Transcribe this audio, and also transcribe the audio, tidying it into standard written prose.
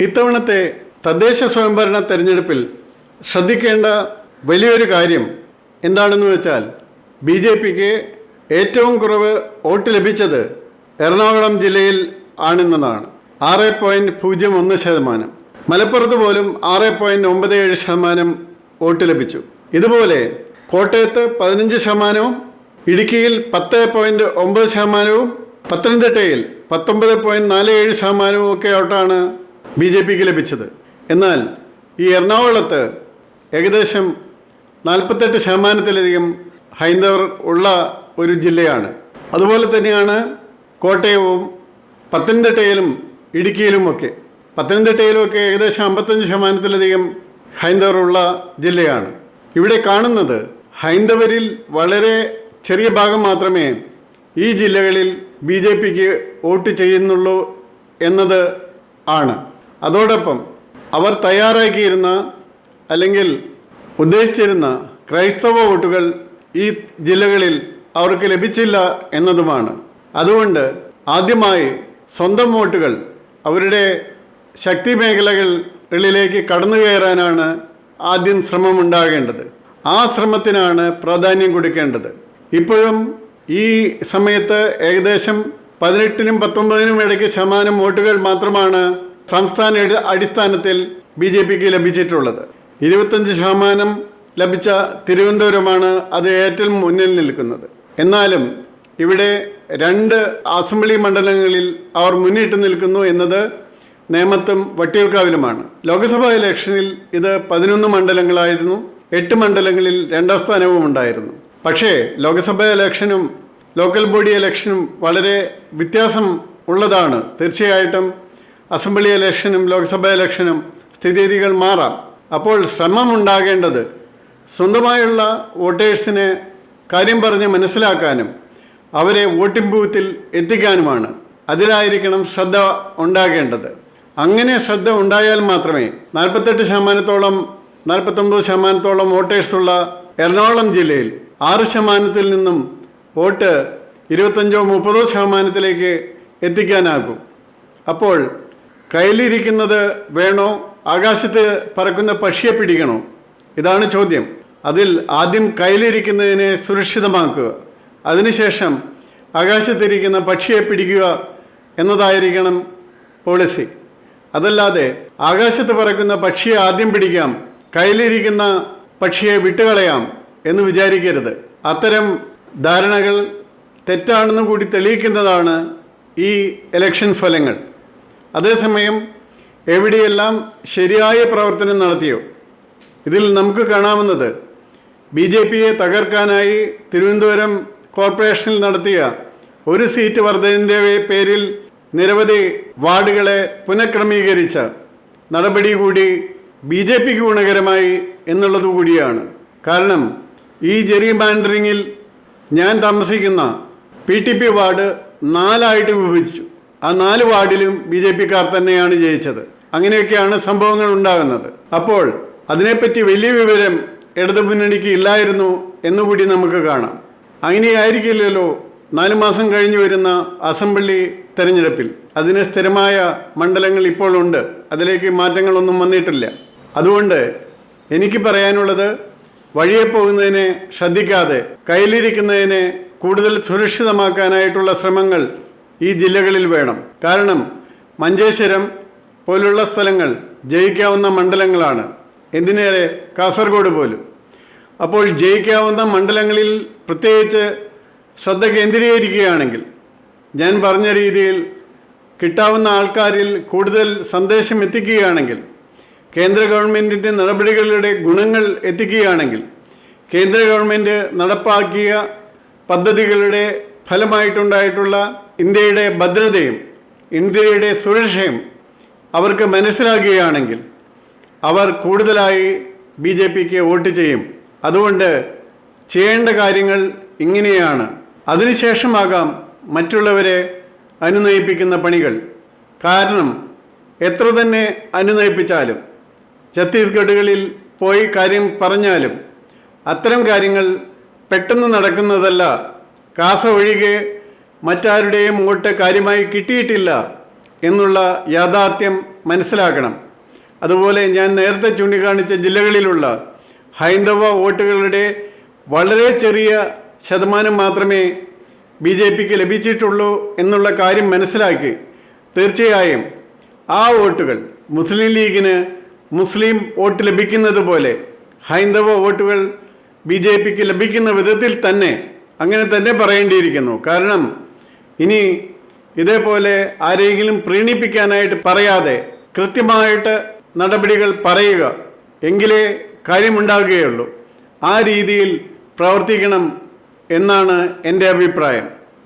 ഇത്തവണത്തെ തദ്ദേശ സ്വയംഭരണ തെരഞ്ഞെടുപ്പിൽ ശ്രദ്ധിക്കേണ്ട വലിയൊരു കാര്യം എന്താണെന്ന് വെച്ചാൽ BJPക്ക് ഏറ്റവും കുറവ് വോട്ട് ലഭിച്ചത് എറണാകുളം ജില്ലയിൽ ആണെന്നതാണ്. 6.01%. മലപ്പുറത്ത് പോലും 6.97% വോട്ട് ലഭിച്ചു. ഇതുപോലെ കോട്ടയത്ത് 15%, ഇടുക്കിയിൽ 10.9%, പത്തനംതിട്ടയിൽ 19.47% ഒക്കെ വോട്ടാണ് BJPക്ക് ലഭിച്ചത്. എന്നാൽ ഈ എറണാകുളത്ത് ഏകദേശം 48%-ലധികം ഹൈന്ദവർ ഉള്ള ഒരു ജില്ലയാണ്. അതുപോലെ തന്നെയാണ് കോട്ടയവും പത്തനംതിട്ടയിലും ഇടുക്കിയിലുമൊക്കെ. പത്തനംതിട്ടയിലുമൊക്കെ ഏകദേശം 55%-ലധികം ഹൈന്ദവർ ഉള്ള ജില്ലയാണ്. ഇവിടെ കാണുന്നത് ഹൈന്ദവരിൽ വളരെ ചെറിയ ഭാഗം മാത്രമേ ഈ ജില്ലകളിൽ BJPക്ക് വോട്ട് ചെയ്യുന്നുള്ളൂ എന്നത് ആണ്. അതോടൊപ്പം അവർ തയ്യാറാക്കിയിരുന്ന അല്ലെങ്കിൽ ഉദ്ദേശിച്ചിരുന്ന ക്രൈസ്തവ വോട്ടുകൾ ഈ ജില്ലകളിൽ അവർക്ക് ലഭിച്ചില്ല എന്നതുമാണ്. അതുകൊണ്ട് ആദ്യമായി സ്വന്തം വോട്ടുകൾ അവരുടെ ശക്തി മേഖലകളിലേക്ക് കടന്നു കയറാനാണ് ആദ്യം ശ്രമമുണ്ടാകേണ്ടത്. ആ ശ്രമത്തിനാണ് പ്രാധാന്യം കൊടുക്കേണ്ടത്. ഇപ്പോഴും ഈ സമയത്ത് ഏകദേശം 18-19 ഇടയ്ക്ക് ശതമാനം വോട്ടുകൾ മാത്രമാണ് സംസ്ഥാന അടിസ്ഥാനത്തിൽ BJPക്ക് ലഭിച്ചിട്ടുള്ളത്. 25% ലഭിച്ച തിരുവനന്തപുരമാണ് അത് ഏറ്റവും മുന്നിൽ നിൽക്കുന്നത്. എന്നാലും ഇവിടെ 2 അസംബ്ലി മണ്ഡലങ്ങളിൽ അവർ മുന്നിട്ട് നിൽക്കുന്നു എന്നത് നേമത്തും വട്ടിയൂർക്കാവിലുമാണ്. ലോക്സഭാ ഇലക്ഷനിൽ ഇത് 11 മണ്ഡലങ്ങളായിരുന്നു. 8 മണ്ഡലങ്ങളിൽ 2ാം സ്ഥാനവും ഉണ്ടായിരുന്നു. പക്ഷേ ലോക്സഭാ ഇലക്ഷനും ലോക്കൽ ബോഡി ഇലക്ഷനും വളരെ വ്യത്യാസം ഉള്ളതാണ്. തീർച്ചയായിട്ടും അസംബ്ലി ഇലക്ഷനും ലോക്സഭാ ഇലക്ഷനും സ്ഥിതിഗതികൾ മാറാം. അപ്പോൾ ശ്രമമുണ്ടാകേണ്ടത് സ്വന്തമായുള്ള വോട്ടേഴ്സിനെ കാര്യം പറഞ്ഞ് മനസ്സിലാക്കാനും അവരെ വോട്ടിംഗ് ബൂത്തിൽ എത്തിക്കാനുമാണ്. അതിലായിരിക്കണം ശ്രദ്ധ ഉണ്ടാകേണ്ടത്. അങ്ങനെ ശ്രദ്ധ ഉണ്ടായാൽ മാത്രമേ 48%-ഓളം 49%-ഓളം വോട്ടേഴ്സുള്ള എറണാകുളം ജില്ലയിൽ 6%-ൽ നിന്നും വോട്ട് 25-30%-ലേക്ക് എത്തിക്കാനാകും. അപ്പോൾ കയ്യിലിരിക്കുന്നത് വേണോ, ആകാശത്ത് പറക്കുന്ന പക്ഷിയെ പിടിക്കണോ? ഇതാണ് ചോദ്യം. അതിൽ ആദ്യം കയ്യിലിരിക്കുന്നതിനെ സുരക്ഷിതമാക്കുക, അതിനുശേഷം ആകാശത്തിരിക്കുന്ന പക്ഷിയെ പിടിക്കുക എന്നതായിരിക്കണം പോളിസി. അതല്ലാതെ ആകാശത്ത് പറക്കുന്ന പക്ഷിയെ ആദ്യം പിടിക്കാം, കയ്യിലിരിക്കുന്ന പക്ഷിയെ വിട്ടുകളയാം എന്ന് വിചാരിക്കരുത്. അത്തരം ധാരണകൾ തെറ്റാണെന്നും കൂടി തെളിയിക്കുന്നതാണ് ഈ ഇലക്ഷൻ ഫലങ്ങൾ. അതേസമയം എവിടെയെല്ലാം ശരിയായ പ്രവർത്തനം നടത്തിയോ ഇതിൽ നമുക്ക് കാണാവുന്നത് BJPയെ തകർക്കാനായി തിരുവനന്തപുരം കോർപ്പറേഷനിൽ നടത്തിയ 1 സീറ്റ് വർധനയുടെ പേരിൽ നിരവധി വാർഡുകളെ പുനഃക്രമീകരിച്ച നടപടി കൂടി BJPക്ക് ഗുണകരമായി എന്നുള്ളതുകൂടിയാണ്. കാരണം ഈ ജെറിമാൻഡറിങ്ങിൽ ഞാൻ താമസിക്കുന്ന PTP വാർഡ് 4 വിഭജിച്ചു. ആ 4 വാർഡിലും BJPക്കാർ തന്നെയാണ് ജയിച്ചത്. അങ്ങനെയൊക്കെയാണ് സംഭവങ്ങൾ ഉണ്ടാകുന്നത്. അപ്പോൾ അതിനെപ്പറ്റി വലിയ വിവരം ഇടതുമുന്നണിക്ക് ഇല്ലായിരുന്നു എന്നുകൂടി നമുക്ക് കാണാം. അങ്ങനെയായിരിക്കില്ലല്ലോ 4 മാസം കഴിഞ്ഞു വരുന്ന അസംബ്ലി തെരഞ്ഞെടുപ്പിൽ. അതിന് സ്ഥിരമായ മണ്ഡലങ്ങൾ ഇപ്പോൾ ഉണ്ട്, അതിലേക്ക് മാറ്റങ്ങളൊന്നും വന്നിട്ടില്ല. അതുകൊണ്ട് എനിക്ക് പറയാനുള്ളത്, വഴിയെ പോകുന്നതിനെ ശ്രദ്ധിക്കാതെ കയ്യിലിരിക്കുന്നതിനെ കൂടുതൽ സുരക്ഷിതമാക്കാനായിട്ടുള്ള ശ്രമങ്ങൾ ഈ ജില്ലകളിൽ വേണം. കാരണം മഞ്ചേശ്വരം പോലുള്ള സ്ഥലങ്ങൾ ജയിക്കാവുന്ന മണ്ഡലങ്ങളാണ്, എന്തിനേറെ കാസർഗോഡ് പോലും. അപ്പോൾ ജയിക്കാവുന്ന മണ്ഡലങ്ങളിൽ പ്രത്യേകിച്ച് ശ്രദ്ധ കേന്ദ്രീകരിക്കുകയാണെങ്കിൽ, ഞാൻ പറഞ്ഞ രീതിയിൽ കിട്ടാവുന്ന ആൾക്കാരിൽ കൂടുതൽ സന്ദേശം എത്തിക്കുകയാണെങ്കിൽ, കേന്ദ്ര ഗവൺമെൻറ്റിൻ്റെ നടപടികളുടെ ഗുണങ്ങൾ എത്തിക്കുകയാണെങ്കിൽ, കേന്ദ്ര ഗവൺമെൻറ് നടപ്പാക്കിയ പദ്ധതികളുടെ ഫലമായിട്ടുണ്ടായിട്ടുള്ള ഇന്ത്യയുടെ ഭദ്രതയും ഇന്ത്യയുടെ സുരക്ഷയും അവർക്ക് മനസ്സിലാക്കുകയാണെങ്കിൽ അവർ കൂടുതലായി BJPക്ക് വോട്ട് ചെയ്യും. അതുകൊണ്ട് ചെയ്യേണ്ട കാര്യങ്ങൾ ഇങ്ങനെയാണ്. അതിനുശേഷമാകാം മറ്റുള്ളവരെ അനുനയിപ്പിക്കുന്ന പണികൾ. കാരണം എത്ര തന്നെ അനുനയിപ്പിച്ചാലും, ഛത്തീസ്ഗഡുകളിൽ പോയി കാര്യം പറഞ്ഞാലും അത്തരം കാര്യങ്ങൾ പെട്ടെന്ന് നടക്കുന്നതല്ല. കാസ ഒഴികെ മറ്റാരുടെയും വോട്ട് കാര്യമായി കിട്ടിയിട്ടില്ല എന്നുള്ള യാഥാർത്ഥ്യം മനസ്സിലാക്കണം. അതുപോലെ ഞാൻ നേരത്തെ ചൂണ്ടിക്കാണിച്ച ജില്ലകളിലുള്ള ഹൈന്ദവ വോട്ടുകളുടെ വളരെ ചെറിയ ശതമാനം മാത്രമേ BJPക്ക് ലഭിച്ചിട്ടുള്ളൂ എന്നുള്ള കാര്യം മനസ്സിലാക്കി തീർച്ചയായും ആ വോട്ടുകൾ മുസ്ലിം ലീഗിന് മുസ്ലിം വോട്ട് ലഭിക്കുന്നത് പോലെ ഹൈന്ദവ വോട്ടുകൾ BJPക്ക് ലഭിക്കുന്ന വിധത്തിൽ തന്നെ അങ്ങനെ തന്നെ പറയേണ്ടിയിരിക്കുന്നു. കാരണം ഇനി ഇതേപോലെ ആരെങ്കിലും പ്രീണിപ്പിക്കാനായിട്ട് പറയാതെ കൃത്യമായിട്ട് നടപടികൾ പറയുക, എങ്കിലേ കാര്യമുണ്ടാകുകയുള്ളൂ. ആ രീതിയിൽ പ്രവർത്തിക്കണം എന്നാണ് എൻ്റെ അഭിപ്രായം.